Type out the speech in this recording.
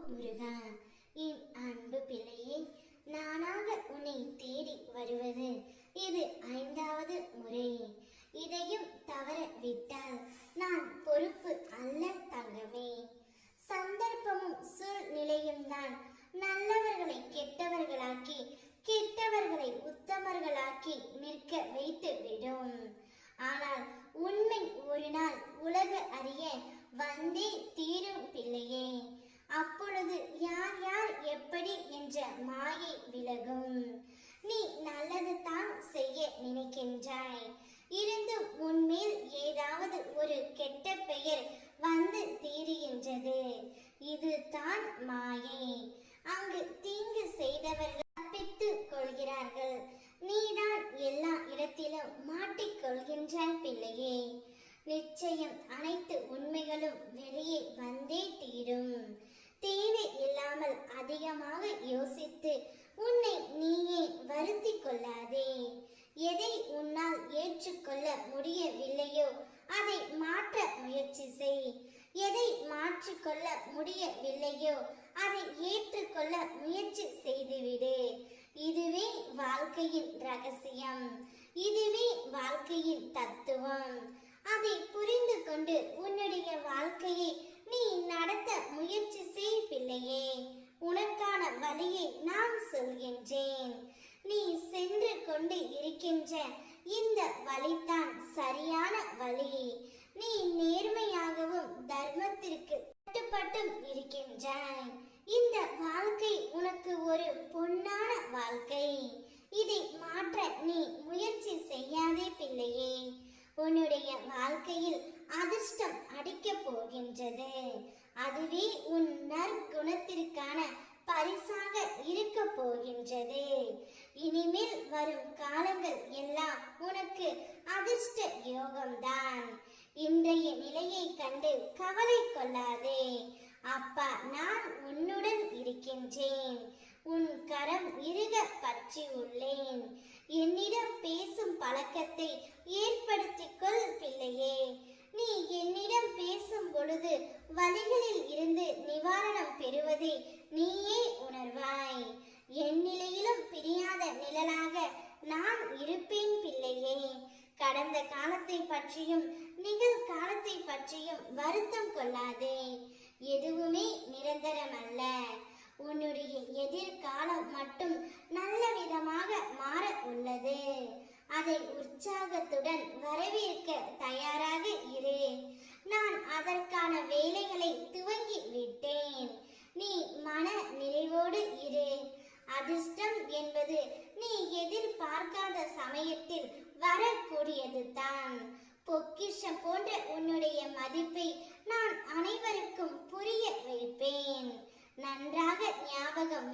முருகா, என் அன்பு பிள்ளையே, நானாக உன்னை தேடி வருவது இது 5வது முறை. இதையும் தவற விட்டால் நான் பொறுப்பு அல்ல தங்கமே. சந்தர்ப்பமும் சூழ்நிலையும் தான் நல்லவர்களை கெட்டவர்களாக்கி, கெட்டவர்களை உத்தமர்களாக்கி நிற்க வைத்து விடும். ஆனால் உண்மை ஒரு நாள் உலக அறிய வந்தே தீரும் பிள்ளையே. அப்பொழுது யார் யார் எப்படி என்ற மாயை விலகும். நீ நல்லது தான் செய்ய நினைக்கின்றாய், இருந்தும் உன்மேல் ஏதாவது ஒரு கெட்ட பெயர் வந்து தீருகின்றது. இது தான் மாயை. அங்கு தீங்கு செய்தவர்கள் தப்பித்துக் கொள்கிறார்கள், நீதான் எல்லா இடத்திலும் மாட்டிக்கொள்கின்றாய் பிள்ளையே. நிச்சயம் அனைத்து உண்மைகளும் வெளியே வந்தே தீரும். தேவை இல்லாமல் அதிகமாக யோசித்து உன்னை நீயே வருத்தி கொள்ளாதே. எதை உன்னால் ஏற்றுக்கொள்ள முடியவில்லையோ அதை மாற்ற முயற்சி செய். எதை மாற்றிக்கொள்ள முடியவில்லையோ அதை ஏற்றுக்கொள்ள முயற்சி செய்துவிடு. இதுவே வாழ்க்கையின் ரகசியம், இதுவே வாழ்க்கையின் தத்துவம். அதை புரிந்து கொண்டு உன்னுடைய வாழ்க்கையை நீ நடத்த முயற்சி செய் பிள்ளையே. உனக்கான வழியை நான் சொல்கின்றேன். நீ சென்று கொண்டு இருக்கின்ற இந்த வழிதான் சரியான வழி. நீ நேர்மையாகவும் தர்மத்திற்கு கட்டுப்பட்டும் இருக்கின்றாய். இந்த வாழ்க்கை உனக்கு ஒரு பொன்னான வாழ்க்கை. இதை மாற்ற நீ முயற்சி செய்யாதே பிள்ளையே. உன்னுடைய வாழ்க்கையில் அதிர்ஷ்டம் அடிக்கப் போகின்றது. அதுவே உன் நற்குணத்திற்கான பரிசாக இருக்க போகின்றது. இனிமேல் வரும் காலங்கள் எல்லாம் உனக்கு அதிர்ஷ்ட யோகம்தான். இன்றைய நிலையை கண்டு கவலை கொள்ளாதே. அப்பா நான் உன்னுடன் இருக்கின்றேன். உன் கரம் இறுக பற்றி உள்ளேன். என்னிடம் பேசும் பழக்கத்தை ஏற்படுத்திக்கொள் பிள்ளையே. நீ என்னிடம் பேசும் பொழுது வலிகளில் இருந்து நிவாரணம் பெறுவதை நீயே உணர்வாய். என் நிலையிலும் பிரியாத நிழலாக நான் இருப்பேன் பிள்ளையே. கடந்த காலத்தை பற்றியும் நிகழ்காலத்தை பற்றியும் வருத்தம் கொள்ளாதே. எதுவுமே நிரந்தரமல்ல. உன்னுடைய எதிர்காலம் மட்டும் நல்ல விதமாக மாற உள்ளது. அதை உற்சாகத்துடன் வரவேற்க தயாராக இரு. நான் அதற்கான வேலைகளை துவங்கி விட்டேன். நீ மன நிறைவோடு இரு. அதிர்ஷ்டம் என்பது நீ எதிர்பார்க்காத சமயத்தில் வரக்கூடியது தான். பொக்கிஷம் போன்ற உன்னுடைய மதிப்பை நான் அனைவருக்கும் புரிய வைப்பேன். நன்றாக ஞாபகம்